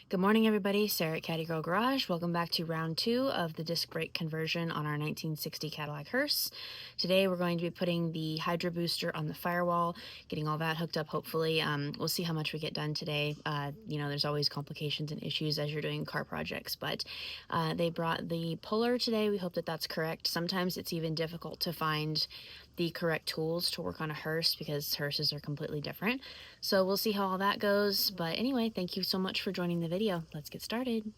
Good morning, everybody. Sarah at Caddy Girl Garage. Welcome back to round 2 of the disc brake conversion on our 1960 Cadillac Hearse. Today we're going to be putting the hydro booster on the firewall, getting all that hooked up hopefully. We'll see how much we get done today. You know, there's always complications and issues as you're doing car projects, but they brought the puller today. We hope that that's correct. Sometimes it's even difficult to find the correct tools to work on a hearse because hearses are completely different. So we'll see how all that goes. But anyway, thank you so much for joining the video. Let's get started.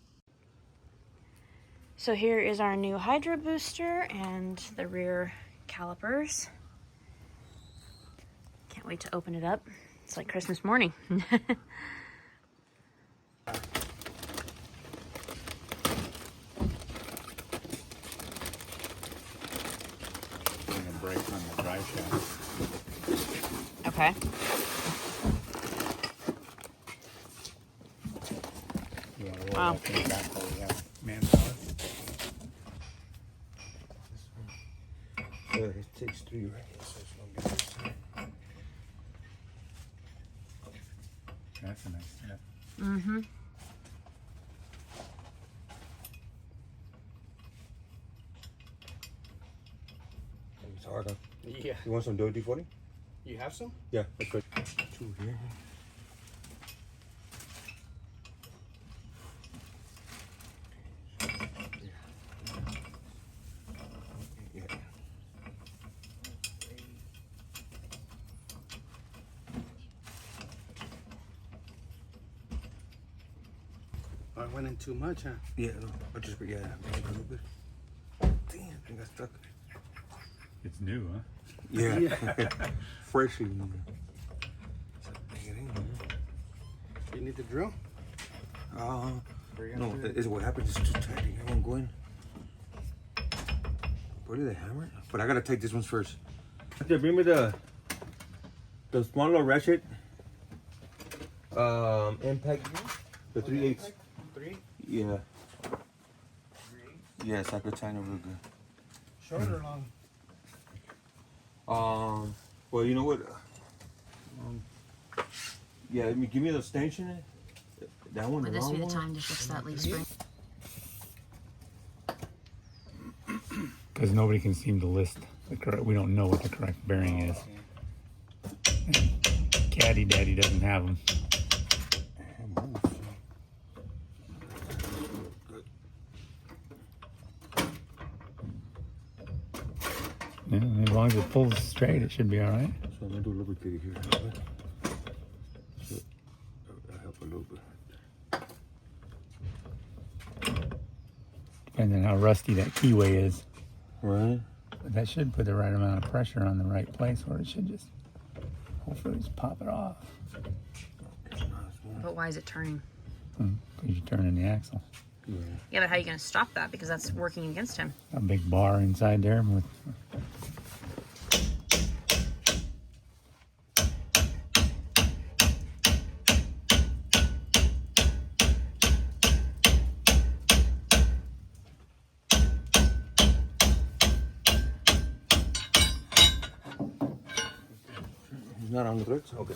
So here is our new hydro booster and the rear calipers. Can't wait to open it up. It's like Christmas morning. Brake on the drive shaft. Okay. You want to roll Wow. that thing back while we have manpower? It takes 3 right here, so it's no good. That's a nice step. Mm-hmm. It's hard, huh? Yeah. You want some WD-40? You have some? Yeah, that's good. 2 here. Yeah. I went in too much, huh? Yeah, no, I just, yeah, maybe a little bit. Damn, I got stuck. It's new, huh? Yeah. Freshly. You need the drill? No, is what happens is too tight. I won't go in. Where did they hammer it? But I gotta take this one first. They bring me the small little ratchet impact, the 3/8. 3? Yeah. Yes, I could tighten it real good. Short or long? Well, you know what? Yeah, give me the stanchion. That one. Would this be the time to fix that leaf spring? Because nobody can seem to list the correct. We don't know what the correct bearing is. Caddy Daddy doesn't have them. Yeah, as long as it pulls straight, it should be all right. So I'm gonna do a lubricator here. So that'll help a little bit. Depends on how rusty that keyway is. Right. But that should put the right amount of pressure on the right place, or it should just hopefully just pop it off. But why is it turning? Because you're turning the axle. Yeah. Yeah, but how are you going to stop that? Because that's working against him. A big bar inside there with. He's not on the threads? Okay.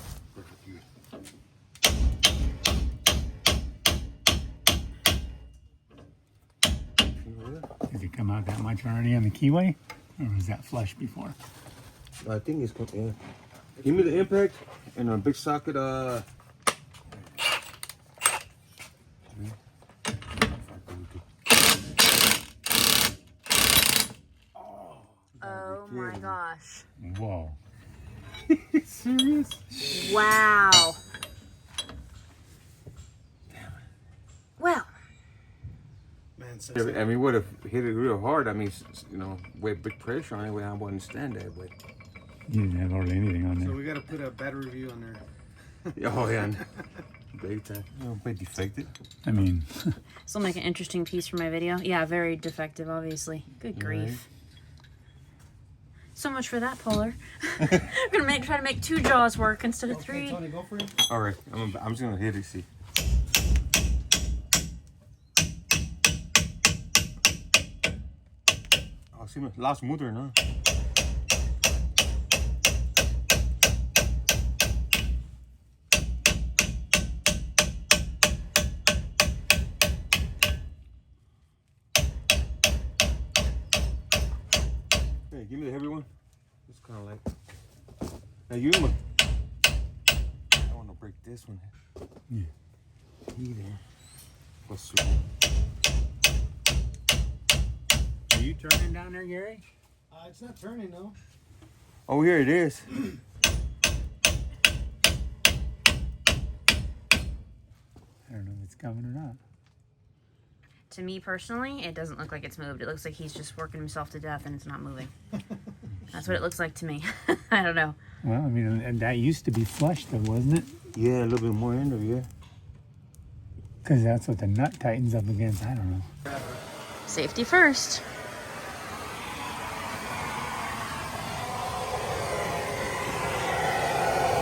Did it come out that much already on the keyway? Or was that flush before? I think it's yeah. Give me the impact and a big socket. Oh my gosh. Whoa. Serious? Wow. Well. I mean, would have hit it real hard. I mean, you know, with big pressure on it, I wouldn't understand that. But You didn't have hardly anything on So there. we gotta put a bad review on there. oh yeah, big time. You know, bit defective. I mean, This will make an interesting piece for my video. Yeah, very defective, obviously. Good grief. So much for that puller. I'm gonna try to make 2 jaws work instead of 3. Tony, go for it. All right, I'm just gonna hit it. See. Oh, see, a lot smoother now. give me the heavy one. It's kind of like. Now you. I want to break this one. Yeah. Either. What's Are you turning down there, Gary? It's not turning, though. Oh, here it is. I don't know if it's coming or not. To me personally, it doesn't look like it's moved. It looks like he's just working himself to death and it's not moving. That's what it looks like to me. I don't know. Well, I mean, and that used to be flush though, wasn't it? Yeah, a little bit more in there, yeah. Because that's what the nut tightens up against. I don't know. Safety first.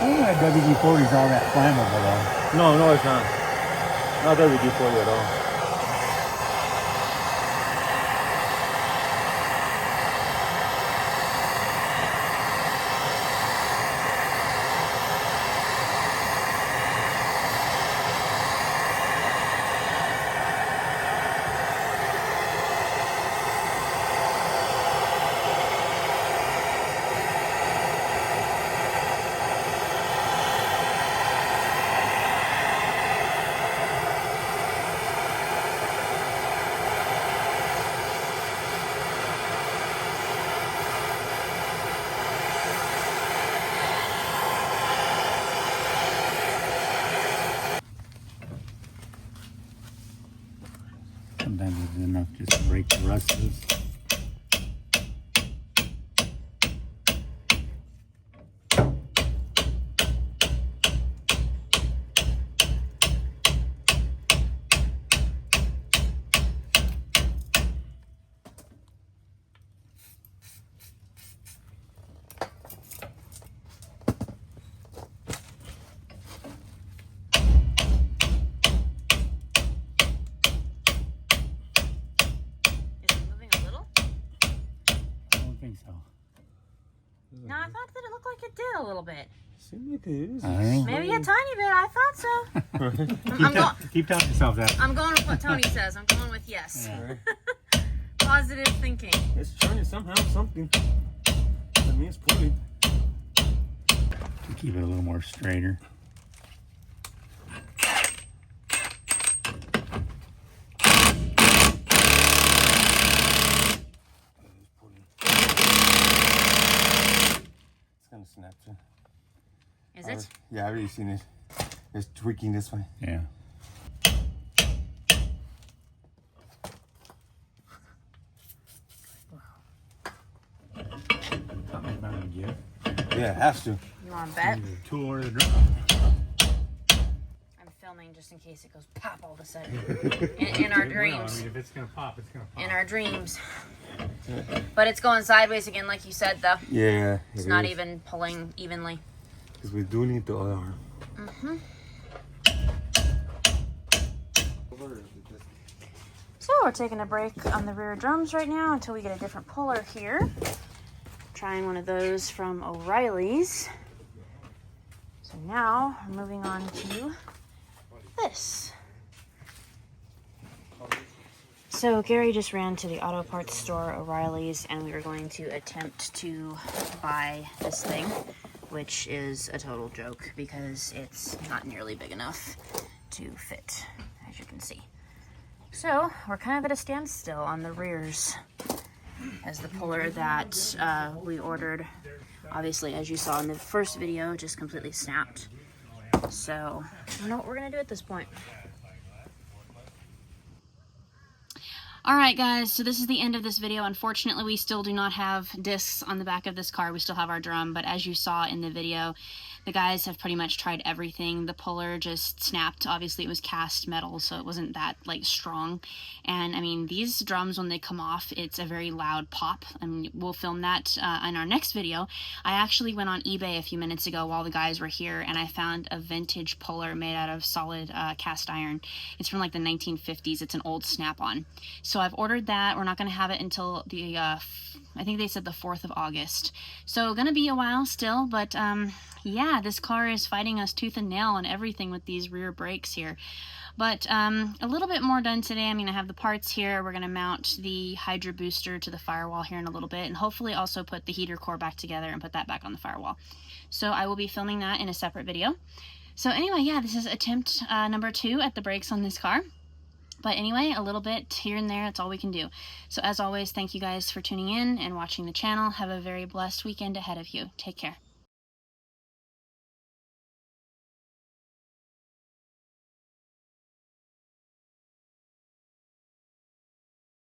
I don't know that WD-40 is all that flammable though. No, it's not. Not WD-40 at all. Sometimes it's enough just to break the rust loose. So No, I thought that it looked like it did a little bit. Seems like it is. I don't know. Maybe a tiny bit. I thought so. Keep telling yourself that. I'm going with what Tony says. I'm going with yes. Yeah. Positive thinking. It's turning somehow, something. I mean, it's pulling. To keep it a little more straighter. It's gonna snap too. Is it? Yeah, I've already seen it. It's tweaking this way. Yeah. Something's bound to give. Yeah, it has to. You want to bet? Either the tool or the drum. I'm filming just in case it goes pop all of a sudden. In our It will. dreams. I mean, if it's gonna pop, it's gonna pop. In our dreams. But it's going sideways again, like you said, though. Yeah. It's not even pulling evenly. Because we do need the other arm. Mm-hmm. So we're taking a break on the rear drums right now until we get a different puller here. Trying one of those from O'Reilly's. So now we're moving on to this. So Gary just ran to the auto parts store, O'Reilly's, and we were going to attempt to buy this thing, which is a total joke because it's not nearly big enough to fit, as you can see. So we're kind of at a standstill on the rears, as the puller that we ordered, obviously, as you saw in the first video, just completely snapped. So I don't know what we're gonna do at this point. Alright guys, so this is the end of this video. Unfortunately, we still do not have discs on the back of this car. We still have our drum, but as you saw in the video, the guys have pretty much tried everything. The puller just snapped. Obviously, it was cast metal, so it wasn't that, like, strong. And, I mean, these drums, when they come off, it's a very loud pop. I mean, we'll film that in our next video. I actually went on eBay a few minutes ago while the guys were here, and I found a vintage puller made out of solid cast iron. It's from, like, the 1950s. It's an old snap-on. So I've ordered that. We're not going to have it until the I think they said the 4th of August. So gonna be a while still, but yeah, this car is fighting us tooth and nail on everything with these rear brakes here. But a little bit more done today. I'm gonna have the parts here. We're gonna mount the Hydro booster to the firewall here in a little bit, and hopefully also put the heater core back together and put that back on the firewall. So I will be filming that in a separate video. So anyway, yeah, this is attempt number 2 at the brakes on this car. But anyway, a little bit here and there, that's all we can do. So as always, thank you guys for tuning in and watching the channel. Have a very blessed weekend ahead of you. Take care.